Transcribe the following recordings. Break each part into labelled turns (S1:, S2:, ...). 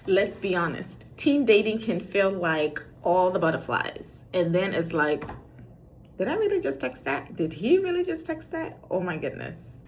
S1: Let's be honest. Teen dating can feel like all the butterflies. And then it's like, did I really just text that? Did he really just text that? Oh my goodness.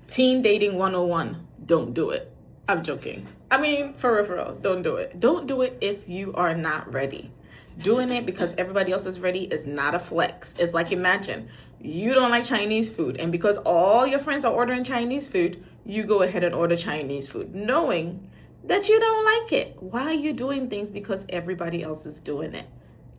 S1: Teen dating 101. Don't do it. I'm joking. I mean, for real, don't do it. Don't do it if you are not ready. Doing it because everybody else is ready is not a flex. It's like, imagine you don't like Chinese food, and because all your friends are ordering Chinese food, you go ahead and order Chinese food, knowing that you don't like it. Why are you doing things because everybody else is doing it?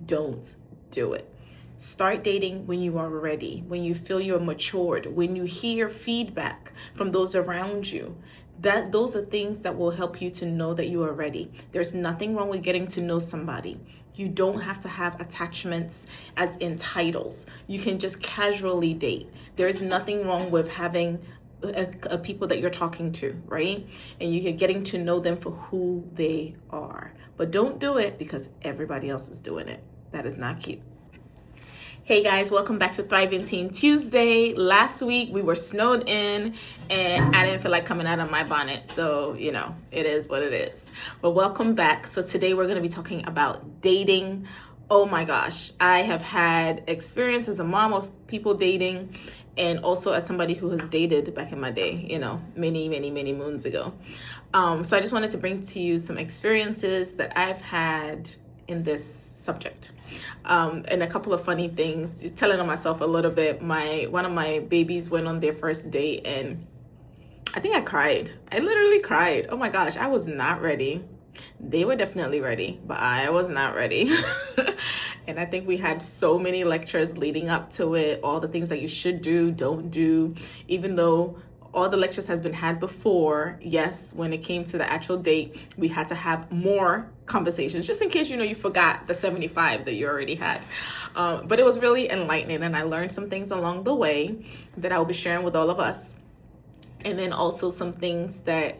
S1: Don't do it. Start dating when you are ready, when you feel you're matured, when you hear feedback from those around you. Those are things that will help you to know that you are ready. There's nothing wrong with getting to know somebody. You don't have to have attachments as in titles. You can just casually date. There's nothing wrong with having a people that you're talking to, right? And you're getting to know them for who they are. But don't do it because everybody else is doing it. That is not cute. Hey guys, welcome back to Thriving Teen Tuesday. Last week we were snowed in and I didn't feel like coming out of my bonnet. So, it is what it is. But welcome back. So today we're going to be talking about dating. Oh my gosh, I have had experience as a mom of people dating and also as somebody who has dated back in my day, many moons ago. So I just wanted to bring to you some experiences that I've had in this subject, and a couple of funny things. Just telling on myself a little bit. One of my babies went on their first date and I think I cried. I literally cried. Oh my gosh, I was not ready. They were definitely ready, but I was not ready. And I think we had so many lectures leading up to it, all the things that you should do, don't do, even though all the lectures has been had before. Yes, when it came to the actual date, we had to have more conversations, just in case, you forgot the 75 that you already had. But it was really enlightening, and I learned some things along the way that I will be sharing with all of us. And then also some things that,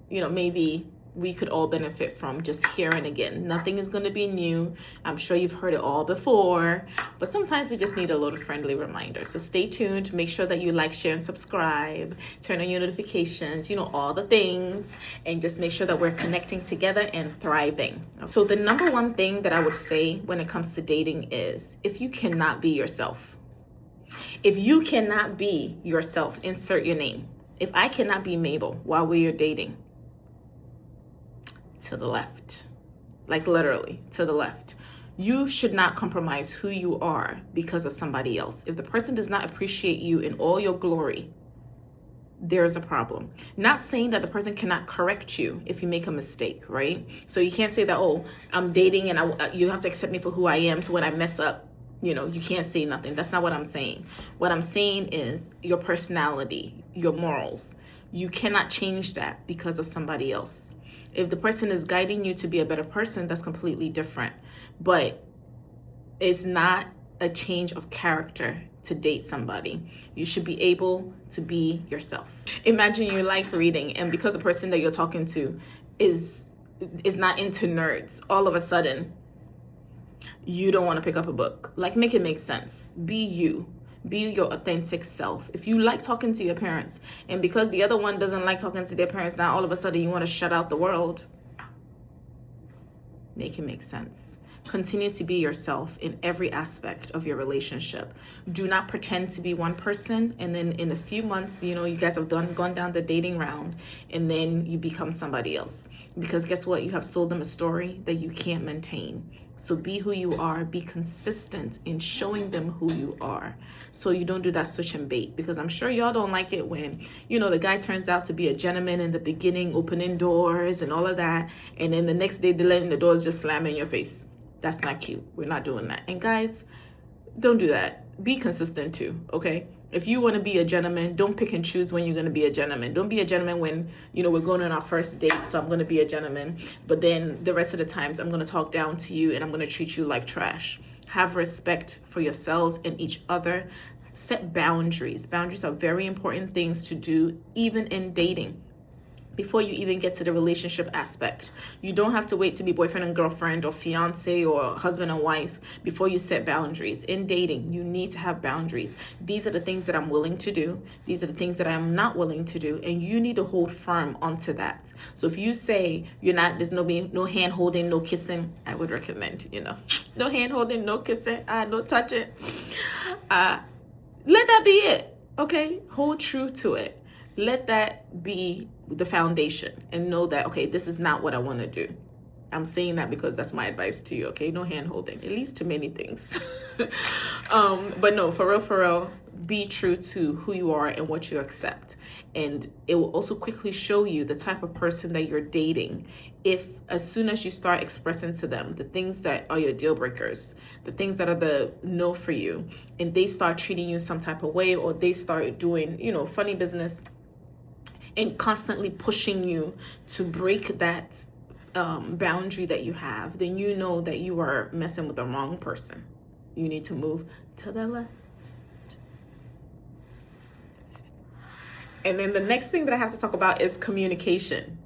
S1: maybe we could all benefit from just hearing again. Nothing is going to be new. I'm sure you've heard it all before, but sometimes we just need a little friendly reminder. So stay tuned. Make sure that you like, share, and subscribe. Turn on your notifications, all the things, and just make sure that we're connecting together and thriving. So the number one thing that I would say when it comes to dating is if you cannot be yourself. If you cannot be yourself, insert your name. If I cannot be Mabel while we are dating, to the left, like literally to the left. You should not compromise who you are because of somebody else. If the person does not appreciate you in all your glory, there's a problem. Not saying that the person cannot correct you if you make a mistake, right? So you can't say that, oh, I'm dating and you have to accept me for who I am. So when I mess up, you can't say nothing. That's not what I'm saying. What I'm saying is your personality, your morals. You cannot change that because of somebody else. If the person is guiding you to be a better person, that's completely different. But it's not a change of character to date somebody. You should be able to be yourself. Imagine you like reading, and because the person that you're talking to is not into nerds, all of a sudden you don't want to pick up a book. Like, make it make sense. Be you. Be your authentic self. If you like talking to your parents, and because the other one doesn't like talking to their parents, now all of a sudden you want to shut out the world, make it make sense. Continue to be yourself in every aspect of your relationship. Do not pretend to be one person, and then in a few months, you guys have gone down the dating round, and then you become somebody else. Because guess what? You have sold them a story that you can't maintain. So be who you are. Be consistent in showing them who you are, so you don't do that switch and bait. Because I'm sure y'all don't like it when, the guy turns out to be a gentleman in the beginning, opening doors and all of that, and then the next day they're letting the doors just slam in your face. That's not cute. We're not doing that. And guys, don't do that. Be consistent too, okay? If you want to be a gentleman, don't pick and choose when you're going to be a gentleman. Don't be a gentleman when, we're going on our first date, so I'm going to be a gentleman. But then the rest of the times, I'm going to talk down to you and I'm going to treat you like trash. Have respect for yourselves and each other. Set boundaries. Boundaries are very important things to do, even in dating. before you even get to the relationship aspect. You don't have to wait to be boyfriend and girlfriend or fiance or husband and wife before you set boundaries. In dating, you need to have boundaries. These are the things that I'm willing to do. These are the things that I'm not willing to do. And you need to hold firm onto that. So if you say there's no hand holding, no kissing, I would recommend, no hand holding, no kissing, no touching. Let that be it. Okay? Hold true to it. Let that be the foundation and know that, okay, this is not what I want to do. I'm saying that because that's my advice to you, okay? No hand holding. It leads to many things. But no, for real, be true to who you are and what you accept. And it will also quickly show you the type of person that you're dating. If as soon as you start expressing to them the things that are your deal breakers, the things that are the no for you, and they start treating you some type of way, or they start doing, funny business and constantly pushing you to break that boundary that you have, then you know that you are messing with the wrong person. You need to move to the left. And then the next thing that I have to talk about is communication.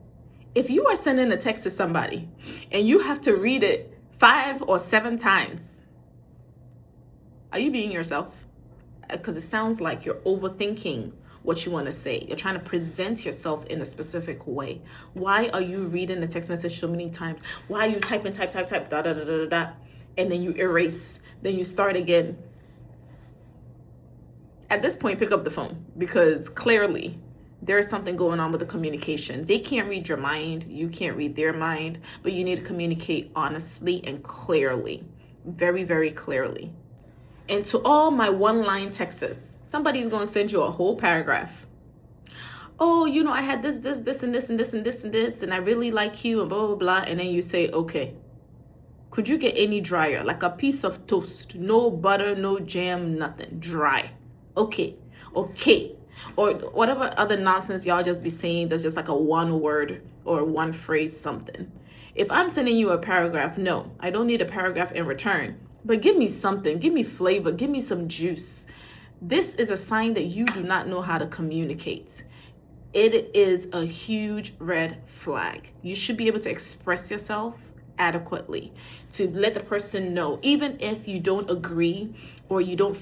S1: If you are sending a text to somebody and you have to read it 5 or 7 times, are you being yourself? Because it sounds like you're overthinking what you want to say. You're trying to present yourself in a specific way. Why are you reading the text message so many times? Why are you type, and then you erase, then you start again? At this point, pick up the phone, because clearly there is something going on with the communication. They can't read your mind. You can't read their mind, but you need to communicate honestly and clearly, very, very clearly. And to all my one-line texts, somebody's going to send you a whole paragraph. Oh, I had this, and this, and this, and this, and this, and I really like you, and blah, blah, blah. And then you say, okay, could you get any drier? Like a piece of toast, no butter, no jam, nothing, dry. Okay. Or whatever other nonsense y'all just be saying that's just like a one word or one phrase something. If I'm sending you a paragraph, no, I don't need a paragraph in return. But give me something, give me flavor, give me some juice. This is a sign that you do not know how to communicate. It is a huge red flag. You should be able to express yourself adequately to let the person know, even if you don't agree or you don't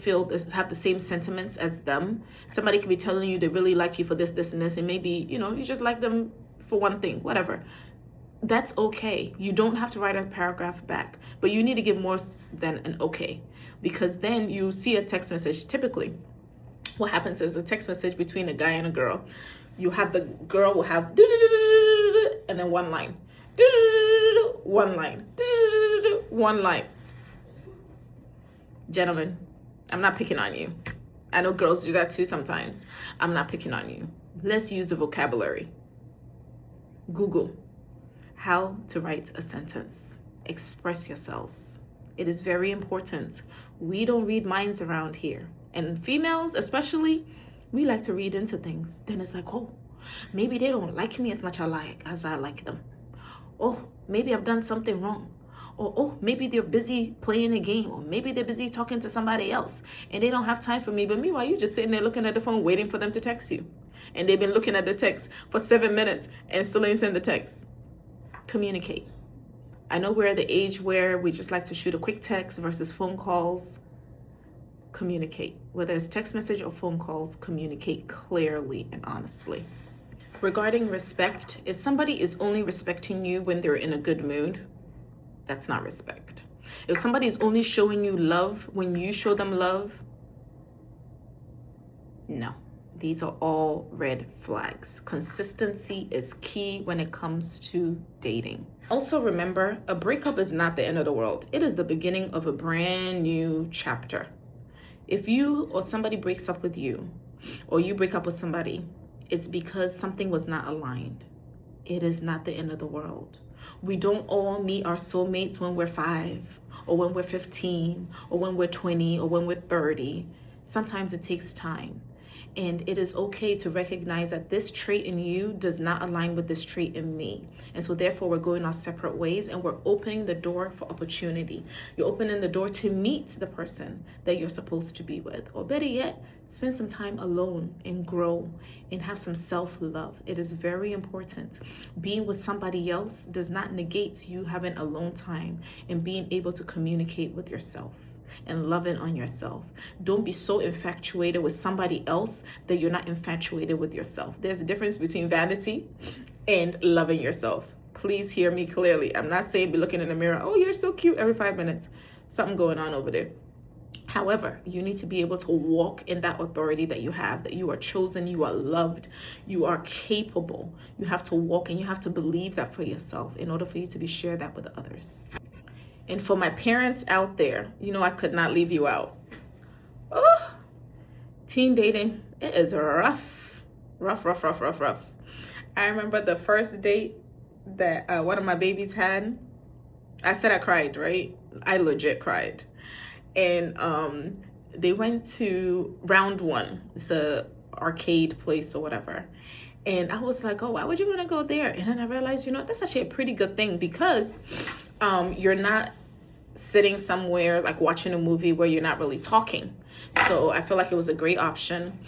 S1: have the same sentiments as them. Somebody could be telling you they really like you for this, and this, and maybe, you just like them for one thing, whatever. That's okay. You don't have to write a paragraph back, but you need to give more than an okay, because then you see a text message. Typically, what happens is a text message between a guy and a girl. You have the girl will have and then one line, one line, one line. Gentlemen, I'm not picking on you. I know girls do that too sometimes. I'm not picking on you. Let's use the vocabulary. Google how to write a sentence. Express yourselves. It is very important. We don't read minds around here. And females especially, we like to read into things. Then it's like, oh, maybe they don't like me as much as I like them. Oh, maybe I've done something wrong. Or, oh, maybe they're busy playing a game. Or maybe they're busy talking to somebody else and they don't have time for me. But meanwhile, you're just sitting there looking at the phone waiting for them to text you. And they've been looking at the text for 7 minutes and still ain't send the text. Communicate. I know we're at the age where we just like to shoot a quick text versus phone calls. Communicate. Whether it's text message or phone calls, communicate clearly and honestly. Regarding respect, if somebody is only respecting you when they're in a good mood, that's not respect. If somebody is only showing you love when you show them love, no. These are all red flags. Consistency is key when it comes to dating. Also remember, a breakup is not the end of the world. It is the beginning of a brand new chapter. If you or somebody breaks up with you, or you break up with somebody, it's because something was not aligned. It is not the end of the world. We don't all meet our soulmates when we're 5, or when we're 15, or when we're 20, or when we're 30. Sometimes it takes time. And it is okay to recognize that this trait in you does not align with this trait in me. And so therefore we're going our separate ways, and we're opening the door for opportunity. You're opening the door to meet the person that you're supposed to be with. Or better yet, spend some time alone and grow and have some self-love. It is very important. Being with somebody else does not negate you having alone time and being able to communicate with yourself and loving on yourself. Don't be so infatuated with somebody else that you're not infatuated with yourself. There's a difference between vanity and loving yourself. Please hear me clearly. I'm not saying be looking in the mirror, oh, you're so cute every 5 minutes. Something going on over there. However, you need to be able to walk in that authority that you have, that you are chosen, you are loved, you are capable. You have to walk and you have to believe that for yourself in order for you to be share that with others. And for my parents out there, you know I could not leave you out. Oh, teen dating, it is rough. Rough. I remember the first date that one of my babies had. I said I cried, right? I legit cried. And they went to Round One. It's a arcade place or whatever. And I was like, oh, why would you want to go there? And then I realized, that's actually a pretty good thing, because you're not sitting somewhere like watching a movie where you're not really talking. So I feel like it was a great option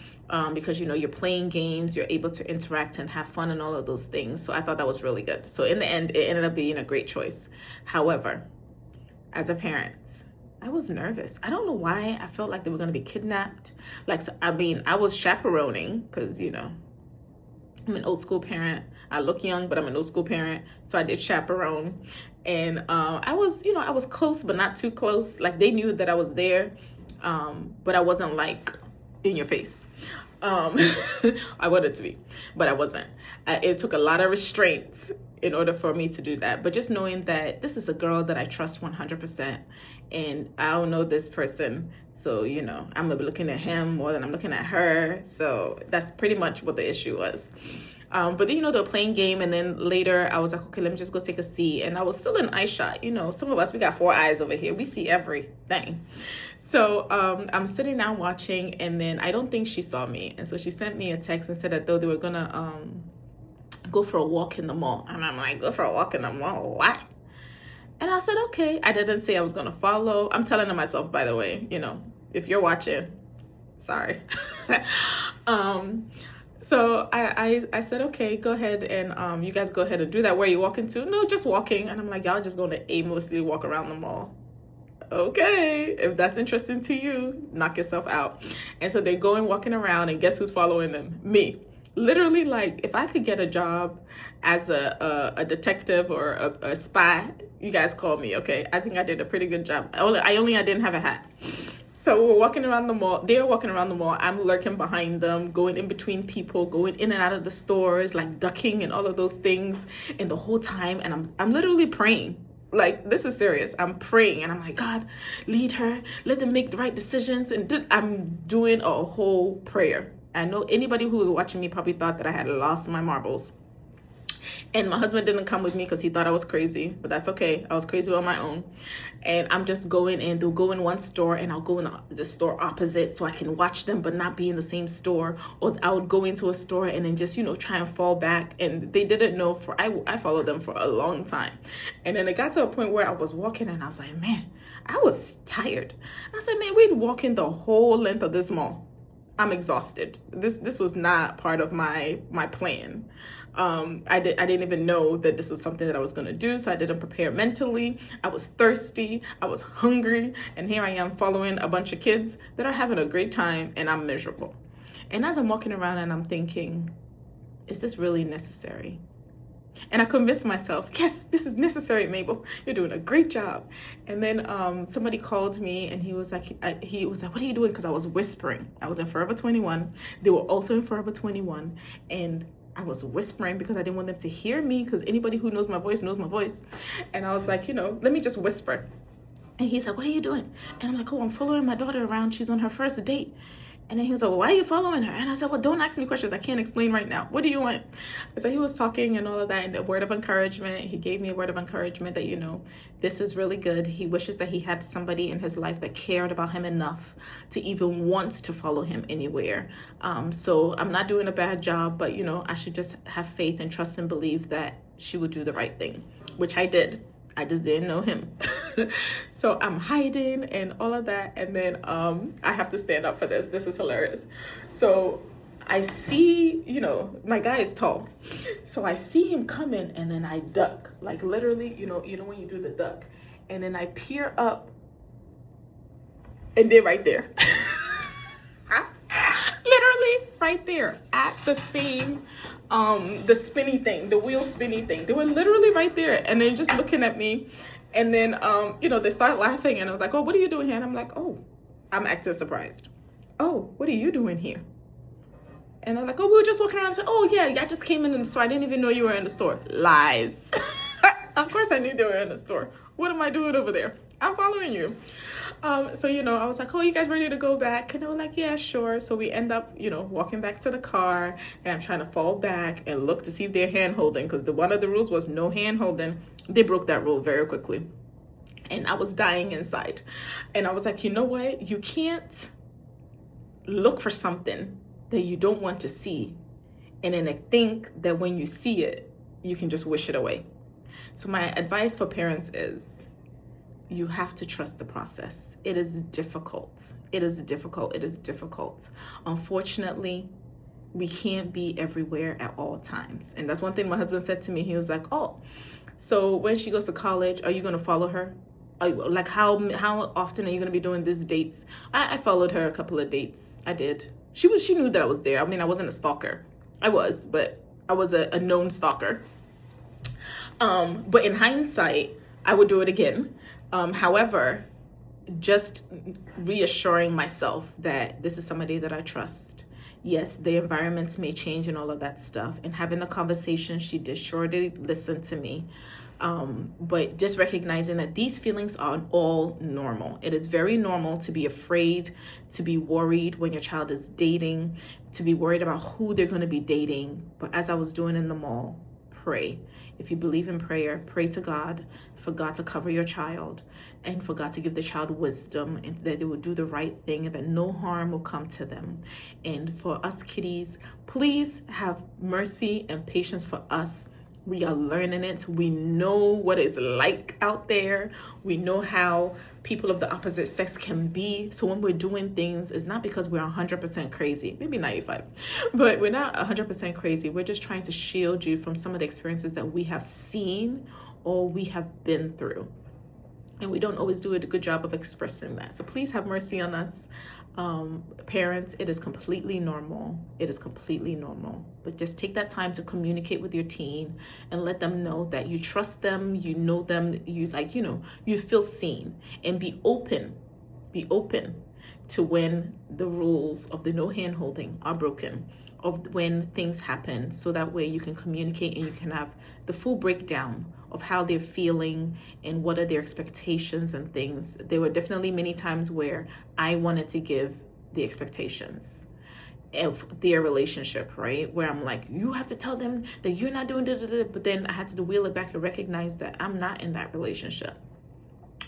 S1: because, you're playing games, you're able to interact and have fun and all of those things. So I thought that was really good. So in the end, it ended up being a great choice. However, as a parent, I was nervous. I don't know why. I felt like they were going to be kidnapped. I was chaperoning because, I'm an old school parent. I look young, but I'm an old school parent. So I did chaperone. And I was close, but not too close. Like, they knew that I was there, but I wasn't like in your face. I wanted to be, but I wasn't. It took a lot of restraint in order for me to do that. But just knowing that this is a girl that I trust 100%, and I don't know this person. So, I'm going to be looking at him more than I'm looking at her. So that's pretty much what the issue was. But then, they're playing game. And then later I was like, okay, let me just go take a seat. And I was still in eye shot. Some of us, we got 4 eyes over here. We see everything. So I'm sitting down watching, and then I don't think she saw me. And so she sent me a text and said that though they were going to go for a walk in the mall. And I'm like, go for a walk in the mall? What? And I said, okay. I didn't say I was going to follow. I'm telling them myself, by the way, if you're watching, sorry. So I said, okay, go ahead and you guys go ahead and do that. Where are you walking to? No, just walking. And I'm like, y'all just going to aimlessly walk around the mall. Okay, if that's interesting to you, knock yourself out. And so they're going walking around, and guess who's following them? Me. Literally, like, if I could get a job as a detective or a spy, you guys call me, okay? I think I did a pretty good job. I didn't have a hat. So we're walking around the mall. They're walking around the mall. I'm lurking behind them, going in between people, going in and out of the stores, like ducking and all of those things. And the whole time, and I'm literally praying. Like, this is serious. I'm praying, and I'm like, God, lead her. Let them make the right decisions. And I'm doing a whole prayer. I know anybody who was watching me probably thought that I had lost my marbles. And my husband didn't come with me because he thought I was crazy, but that's okay. I was crazy on my own. And I'm just going in. They'll go in one store, and I'll go in the store opposite so I can watch them but not be in the same store. Or I would go into a store and then just, try and fall back. And they didn't know I followed them for a long time. And then it got to a point where I was walking, and I was like, man, I was tired. I said, man, we'd walking the whole length of this mall. I'm exhausted. This was not part of my plan. I didn't even know that this was something that I was going to do, so I didn't prepare mentally. I was thirsty, I was hungry, and here I am following a bunch of kids that are having a great time, and I'm miserable. And as I'm walking around, and I'm thinking, is this really necessary? And I convinced myself, yes, this is necessary, Mabel. You're doing a great job. And then somebody called me, and he was like, what are you doing? Because I was whispering. I was in Forever 21. They were also in Forever 21. And I was whispering because I didn't want them to hear me, because anybody who knows my voice knows my voice. And I was like, let me just whisper. And he's like, what are you doing? And I'm like, oh, I'm following my daughter around. She's on her first date. And then he was like, well, why are you following her? And I said, well, don't ask me questions. I can't explain right now. What do you want? So he was talking and all of that, and a word of encouragement. He gave me a word of encouragement that, this is really good. He wishes that he had somebody in his life that cared about him enough to even want to follow him anywhere. So I'm not doing a bad job, but, I should just have faith and trust and believe that she would do the right thing, which I did. I just didn't know him. So I'm hiding and all of that. And then I have to stand up for this. This is hilarious. So I see, my guy is tall. So I see him coming and then I duck. Like literally, when you do the duck. And then I peer up and they're right there. Literally right there at the same the spinny thing, the wheel spinny thing. They were literally right there and they're just looking at me. And then they start laughing and I was like, oh, what are you doing here? And I'm like, oh, I'm acting surprised. Oh, what are you doing here? And they're like, oh, we were just walking around. I said, oh yeah, I just came in the store. I didn't even know you were in the store. Lies. Of course I knew they were in the store. What am I doing over there? I'm following you. So, I was like, oh, you guys ready to go back? And they were like, yeah, sure. So we end up, walking back to the car and I'm trying to fall back and look to see if they're hand holding because one of the rules was no hand holding. They broke that rule very quickly. And I was dying inside. And I was like, you know what? You can't look for something that you don't want to see. And then I think that when you see it, you can just wish it away. So my advice for parents is you have to trust the process. It is difficult. It is difficult. It is difficult. Unfortunately, we can't be everywhere at all times. And that's one thing my husband said to me. He was like, oh, so when she goes to college, are you going to follow her? Like how often are you going to be doing these dates? I followed her a couple of dates. I did. She knew that I was there. I mean, I wasn't a stalker. I was, but I was a known stalker. But in hindsight, I would do it again. However, just reassuring myself that this is somebody that I trust. Yes, the environments may change and all of that stuff. And having the conversation, she did surely listen to me. But just recognizing that these feelings are all normal. It is very normal to be afraid, to be worried when your child is dating, to be worried about who they're going to be dating. But as I was doing in the mall, pray. If you believe in prayer, pray to God for God to cover your child and for God to give the child wisdom and that they will do the right thing and that no harm will come to them. And for us kiddies, please have mercy and patience for us. We are learning it. We know what it's like out there. We know how people of the opposite sex can be. So when we're doing things, it's not because we're 100% crazy, maybe 95, but we're not 100% crazy. We're just trying to shield you from some of the experiences that we have seen or we have been through. And we don't always do a good job of expressing that. So please have mercy on us. Parents, it is completely normal. It is completely normal. But just take that time to communicate with your teen and let them know that you trust them, you know them, you feel seen, and be open to when the rules of the no hand holding are broken, of when things happen, so that way you can communicate and you can have the full breakdown of how they're feeling and what are their expectations and things. There were definitely many times where I wanted to give the expectations of their relationship, right? Where I'm like, you have to tell them that you're not doing da-da-da, but then I had to wheel it back and recognize that I'm not in that relationship.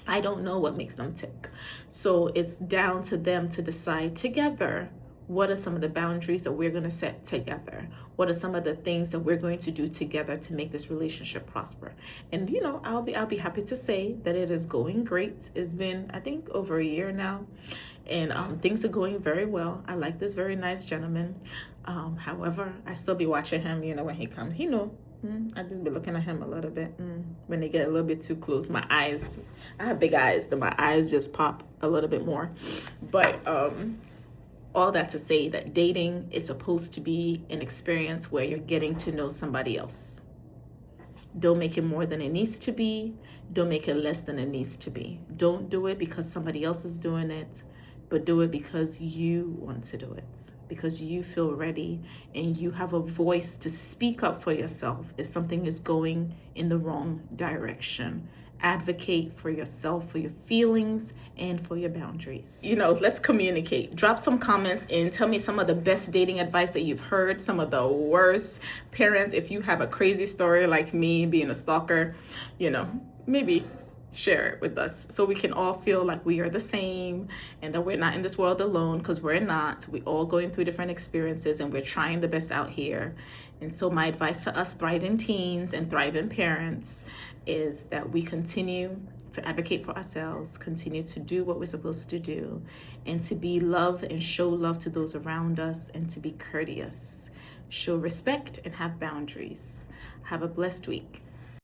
S1: I don't know what makes them tick. So it's down to them to decide together, what are some of the boundaries that we're going to set together? What are some of the things that we're going to do together to make this relationship prosper? And I'll be happy to say that it is going great. It's been, I think, over a year now, and things are going very well. I like this very nice gentleman. However, I still be watching him. When he comes, I just be looking at him a little bit. When they get a little bit too close, my eyes. I have big eyes, then my eyes just pop a little bit more. But all that to say that dating is supposed to be an experience where you're getting to know somebody else. Don't make it more than it needs to be. Don't make it less than it needs to be. Don't do it because somebody else is doing it. but do it because you want to do it, because you feel ready and you have a voice to speak up for yourself if something is going in the wrong direction. Advocate for yourself, for your feelings, and for your boundaries. Let's communicate. Drop some comments in. Tell me some of the best dating advice that you've heard, some of the worst. Parents, if you have a crazy story like me being a stalker, maybe share it with us so we can all feel like we are the same and that we're not in this world alone, because we're not. We're all going through different experiences and we're trying the best out here. And so my advice to us thriving teens and thriving parents is that we continue to advocate for ourselves, continue to do what we're supposed to do, and to be love and show love to those around us, and to be courteous, show respect, and have boundaries. Have a blessed week.